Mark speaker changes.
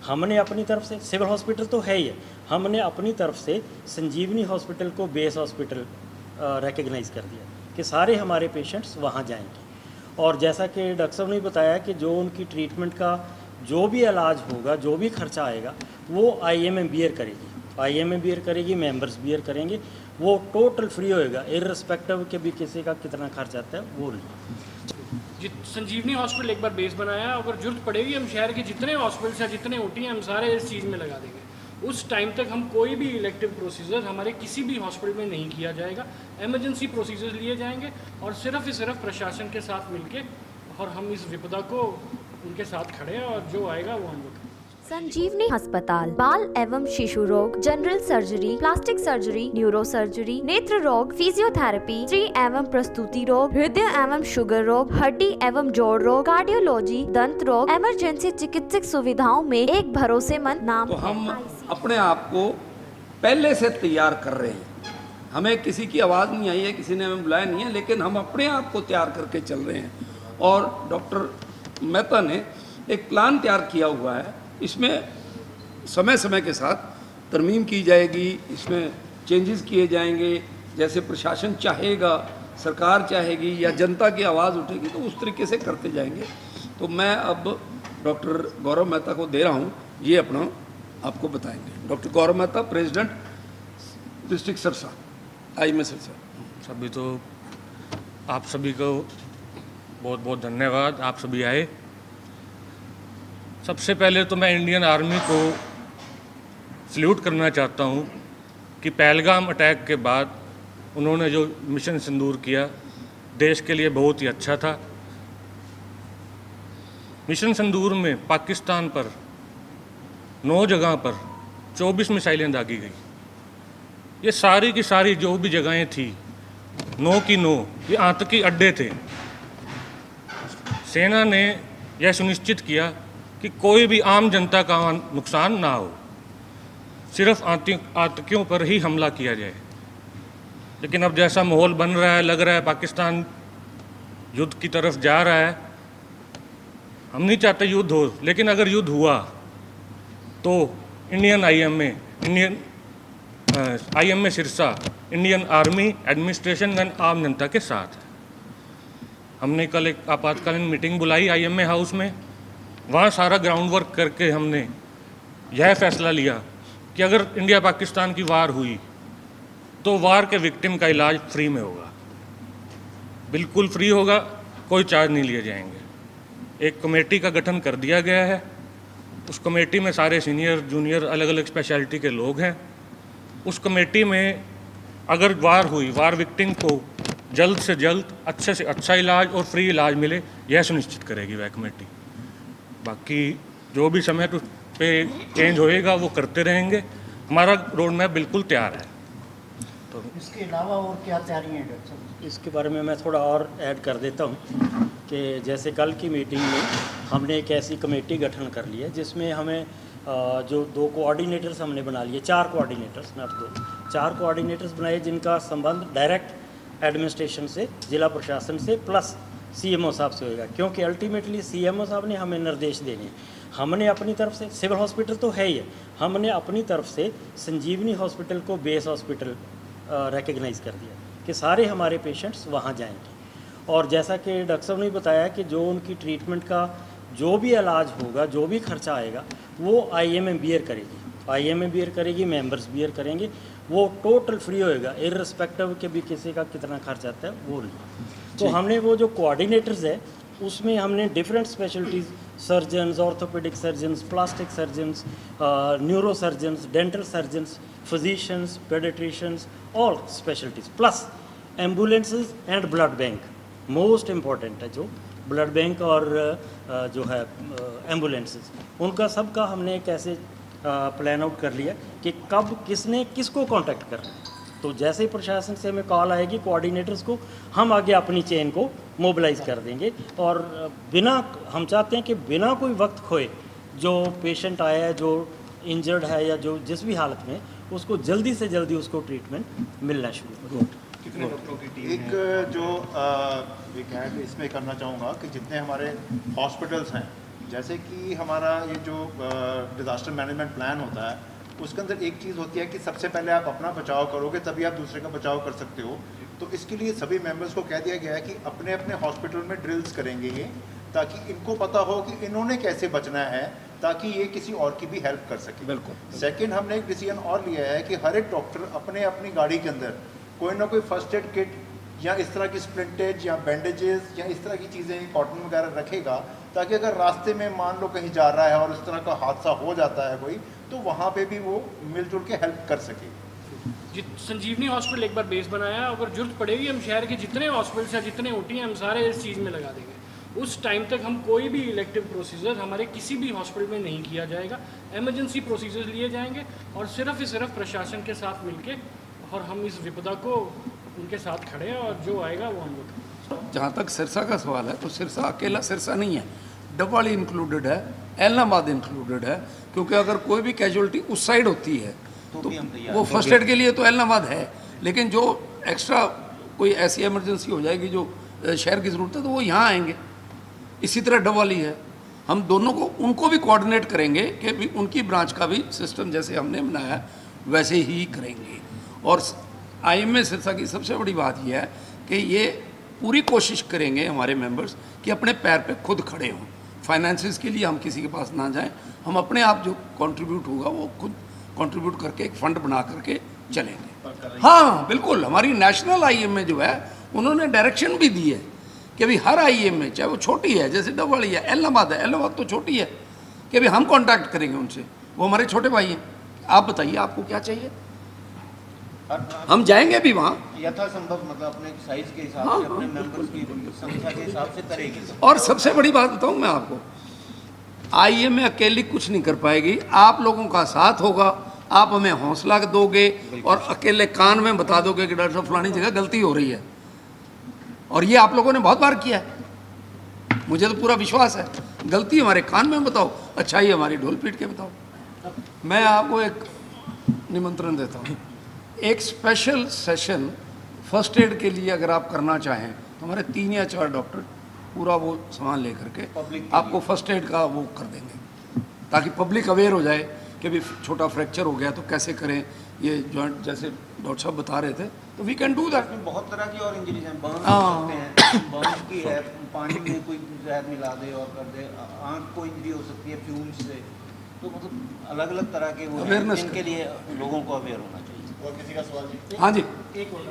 Speaker 1: हमने अपनी तरफ से, सिविल हॉस्पिटल तो है ही है, हमने अपनी तरफ से संजीवनी हॉस्पिटल को बेस हॉस्पिटल रिकग्नाइज़ कर दिया कि सारे हमारे पेशेंट्स वहाँ जाएंगे। और जैसा कि डॉक्टर साहब ने बताया कि जो उनकी ट्रीटमेंट का जो भी इलाज होगा, जो भी खर्चा आएगा, वो आईएमए बियर करेगी, आईएमए बियर करेगी, मेंबर्स बियर करेंगे, वो टोटल फ्री होएगा, इररिस्पेक्टिव के भी किसी का कितना खर्च आता है वो नहीं।
Speaker 2: संजीवनी हॉस्पिटल एक बार बेस बनाया, अगर जरूरत पड़ेगी हम शहर के जितने हॉस्पिटल्स हैं, जितने ओटी हैं, हम सारे इस चीज़ में लगा देंगे। उस टाइम तक हम कोई भी इलेक्टिव प्रोसीजर हमारे किसी भी हॉस्पिटल में नहीं किया जाएगा, इमरजेंसी प्रोसीजर लिए जाएंगे और सिर्फ प्रशासन के साथ मिलके, और हम इस विपदा को उनके साथ खड़े हैं और जो आएगा वो हम लोग।
Speaker 3: संजीवनी अस्पताल बाल एवं शिशु रोग, general surgery, plastic surgery, neuro surgery, नेत्र रोग, फिजियोथेरेपी, स्त्री एवं प्रसूति रोग, हृदय एवं शुगर रोग, हड्डी एवं जोड़ रोग, कार्डियोलॉजी, दंत रोग, इमरजेंसी चिकित्सक सुविधाओं में एक भरोसेमंद नाम
Speaker 4: तो
Speaker 3: है।
Speaker 4: हम अपने आप को पहले से तैयार कर रहे हैं। हमें किसी की आवाज़ नहीं आई है, किसी ने हमें बुलाया नहीं है, लेकिन हम अपने आप को तैयार करके चल रहे हैं। और डॉक्टर मेहता ने एक प्लान तैयार किया हुआ है, इसमें समय समय के साथ तरमीम की जाएगी, इसमें चेंजेस किए जाएंगे, जैसे प्रशासन चाहेगा, सरकार चाहेगी या जनता की आवाज़ उठेगी तो उस तरीके से करते जाएंगे। तो मैं अब डॉक्टर गौरव मेहता को दे रहा हूँ, ये अपना आपको बताएंगे। Doctor Gaurav Mehta, president district Sirsa, IMA Sirsa.
Speaker 5: सभी तो आप सभी को बहुत बहुत धन्यवाद, आप सभी आए। सबसे पहले तो मैं इंडियन आर्मी को सल्यूट करना चाहता हूँ कि पहलगाम अटैक के बाद उन्होंने जो मिशन सिंदूर किया देश के लिए बहुत ही अच्छा था। मिशन सिंदूर में पाकिस्तान पर 9 जगह पर 24 मिसाइलें दागी गई। ये सारी की सारी जो भी जगहें थी 9 की 9 ये आतंकी अड्डे थे। सेना ने यह सुनिश्चित किया कि कोई भी आम जनता का नुकसान ना हो, सिर्फ आतंकियों पर ही हमला किया जाए। लेकिन अब जैसा माहौल बन रहा है, लग रहा है पाकिस्तान युद्ध की तरफ जा रहा है। हम नहीं चाहते युद्ध हो, लेकिन अगर युद्ध हुआ तो Indian IMA Sirsa, Indian army, administration and आम जनता के साथ है। हमने कल एक आपातकालीन मीटिंग बुलाई आईएमए हाउस में, वहाँ सारा ग्राउंड वर्क करके हमने यह फैसला लिया कि अगर इंडिया पाकिस्तान की वार हुई तो वार के विक्टिम का इलाज फ्री में होगा, बिल्कुल फ्री होगा, कोई चार्ज नहीं लिए जाएंगे। एक कमेटी का गठन कर दिया गया है, उस कमेटी में सारे सीनियर जूनियर अलग अलग स्पेशलिटी के लोग हैं। उस कमेटी में अगर वार हुई, वार विक्टिम को जल्द से जल्द अच्छे से अच्छा इलाज और फ्री इलाज मिले, यह सुनिश्चित करेगी वह कमेटी। बाकी जो भी समय पे चेंज होएगा वो करते रहेंगे। हमारा रोड मैप बिल्कुल तैयार है। तो
Speaker 6: इसके अलावा और क्या तैयारी है डॉक्टर साहब?
Speaker 1: इसके बारे में मैं थोड़ा और ऐड कर देता हूँ कि जैसे कल की मीटिंग में हमने एक ऐसी कमेटी गठन कर ली है जिसमें हमें जो 2 कोऑर्डिनेटर्स हमने बना लिए, 4 कोऑर्डिनेटर्स, नॉट 2, 4 कोऑर्डिनेटर्स बनाए जिनका संबंध डायरेक्ट एडमिनिस्ट्रेशन से, जिला प्रशासन से प्लस सीएमओ साहब से होएगा, क्योंकि अल्टीमेटली सीएमओ साहब ने हमें निर्देश देने हैं। हमने अपनी तरफ से, सिविल हॉस्पिटल तो है ही है, हमने अपनी तरफ से संजीवनी हॉस्पिटल को बेस हॉस्पिटल रिकग्नाइज़ कर दिया कि सारे हमारे पेशेंट्स वहाँ जाएंगे। और जैसा कि डॉक्टर साहब ने बताया कि जो उनकी ट्रीटमेंट का जो भी इलाज होगा, जो भी खर्चा आएगा, वो आईएमए बियर करेगी, आईएमए बियर करेगी, मेंबर्स बियर करेंगे, वो टोटल फ्री होएगा, इररिस्पेक्टिव के भी किसी का कितना खर्च आता है वो नहीं। तो हमने वो जो कोऑर्डिनेटर्स है उसमें हमने different specialities, surgeons, orthopaedic surgeons, plastic surgeons, neuro surgeons, dental surgeons, physicians, paediatricians, all specialities, plus ambulances and blood bank. Most important है जो ब्लड बैंक और जो है एम्बुलेंसेज, उनका सबका हमने कैसे प्लान आउट कर लिया कि कब किसने किसको कांटेक्ट करना है। तो जैसे ही प्रशासन से हमें कॉल आएगी कोऑर्डिनेटर्स को, हम आगे अपनी चेन को मोबिलाइज कर देंगे। और बिना, हम चाहते हैं कि बिना कोई वक्त खोए जो पेशेंट आया है, जो इंजर्ड है या जो जिस भी हालत में, उसको जल्दी से जल्दी उसको ट्रीटमेंट मिलना शुरू हो।
Speaker 7: कितने डॉक्टरों की टीम एक जो एक ऐड इसमें करना चाहूँगा कि जितने हमारे हॉस्पिटल्स हैं, जैसे कि हमारा ये जो डिज़ास्टर मैनेजमेंट प्लान होता है उसके अंदर एक चीज़ होती है कि सबसे पहले आप अपना बचाव करोगे तभी आप दूसरे का बचाव कर सकते हो। तो इसके लिए सभी मेंबर्स को कह दिया गया है कि अपने अपने हॉस्पिटल में ड्रिल्स करेंगे ये, ताकि इनको पता हो कि इन्होंने कैसे बचना है, ताकि ये किसी और की भी हेल्प कर सके।
Speaker 4: बिल्कुल।
Speaker 7: सेकंड, हमने एक डिसीजन और लिया है कि हर एक डॉक्टर अपने अपनी गाड़ी के अंदर कोई ना कोई फर्स्ट एड किट या इस तरह की स्प्लिंटेज या बैंडेजेस या इस तरह की चीज़ें, कॉटन वगैरह रखेगा, ताकि अगर रास्ते में मान लो कहीं जा रहा है और इस तरह का हादसा हो जाता है कोई, तो वहाँ पे भी वो मिलजुल के हेल्प कर सके।
Speaker 2: संजीवनी हॉस्पिटल एक बार बेस बनाया, अगर जरूरत पड़ेगी हम शहर के जितने हॉस्पिटल्स हैं, जितने ओटी हैं, हम सारे इस चीज़ में लगा देंगे। उस टाइम तक हम कोई भी इलेक्टिव प्रोसीजर हमारे किसी भी हॉस्पिटल में नहीं किया जाएगा। एमरजेंसी प्रोसीजर लिए जाएंगे और सिर्फ प्रशासन के साथ मिलके, और हम इस विपदा को उनके साथ खड़े हैं और जो आएगा वो हम लोग।
Speaker 4: जहाँ तक सिरसा का सवाल है, तो सिरसा अकेला सिरसा नहीं है, डबवाली इंक्लूडेड है, एलनाबाद इंक्लूडेड है, क्योंकि अगर कोई भी कैजुअलिटी उस साइड होती है तो वो फर्स्ट एड के लिए तो एलनाबाद है, लेकिन जो एक्स्ट्रा कोई ऐसी इमरजेंसी हो जाएगी जो शहर की ज़रूरत है तो वो यहाँ आएंगे। इसी तरह डबवाली है, हम दोनों को, उनको भी कोऑर्डिनेट करेंगे कि भी उनकी ब्रांच का भी सिस्टम जैसे हमने बनाया वैसे ही करेंगे। और आईएमए सिरसा की सबसे बड़ी बात यह है कि ये पूरी कोशिश करेंगे हमारे मेंबर्स कि अपने पैर पे खुद खड़े हों। फाइनेंसिस के लिए हम किसी के पास ना जाएं, हम अपने आप जो कंट्रीब्यूट होगा वो खुद कंट्रीब्यूट करके एक फंड बना करके चलेंगे। हाँ बिल्कुल, हमारी नेशनल आईएमए जो है उन्होंने डायरेक्शन भी दी है कि अभी हर आईएमए, चाहे वो छोटी है जैसे डबवाली है, एलनाबाद है, एलनाबाद तो छोटी है, कि अभी हम कांटेक्ट करेंगे उनसे, वो हमारे छोटे भाई हैं। आप बताइए आपको क्या चाहिए, हम जाएंगे भी वहाँ
Speaker 6: यथासंभव, मतलब अपने साइज के हिसाब
Speaker 4: हाँ,
Speaker 6: से, अपने
Speaker 4: हाँ,
Speaker 6: मेंबर्स की संख्या के हिसाब से करेंगे।
Speaker 4: और सबसे बड़ी बात बताऊँ मैं आपको, आईएमए अकेली कुछ नहीं कर पाएगी, आप लोगों का साथ होगा, आप हमें हौसला दोगे और अकेले कान में बता दोगे कि डॉक्टर साहब फलानी जगह गलती हो रही है। और ये आप लोगों ने बहुत बार किया है, मुझे तो पूरा विश्वास है। गलती हमारे कान में बताओ, अच्छाई हमारी ढोल पीट के बताओ। मैं आपको एक निमंत्रण देता हूँ, एक स्पेशल सेशन फर्स्ट एड के लिए अगर आप करना चाहें तो हमारे 3 या 4 डॉक्टर पूरा वो सामान ले करके आपको फर्स्ट एड का वो कर देंगे, ताकि पब्लिक अवेयर हो जाए कि भी छोटा फ्रैक्चर हो गया तो कैसे करें, ये जॉइंट जैसे डॉक्टर साहब बता रहे थे, तो वी कैन डू दैट।
Speaker 6: बहुत तरह की और इंजरीज हैं, बर्न हो सकते हैं, बर्न की है, पानी में कोई जहर मिला दे और कर दे, आँख को इंजरी हो सकती है फ्यूम्स से, तो मतलब अलग अलग तरह के वो हैं,
Speaker 4: Awareness
Speaker 6: इनके लिए लोगों को अवेयर होना चाहिए।
Speaker 7: और किसी का सवाल जी?
Speaker 4: हाँ जी।
Speaker 2: एक और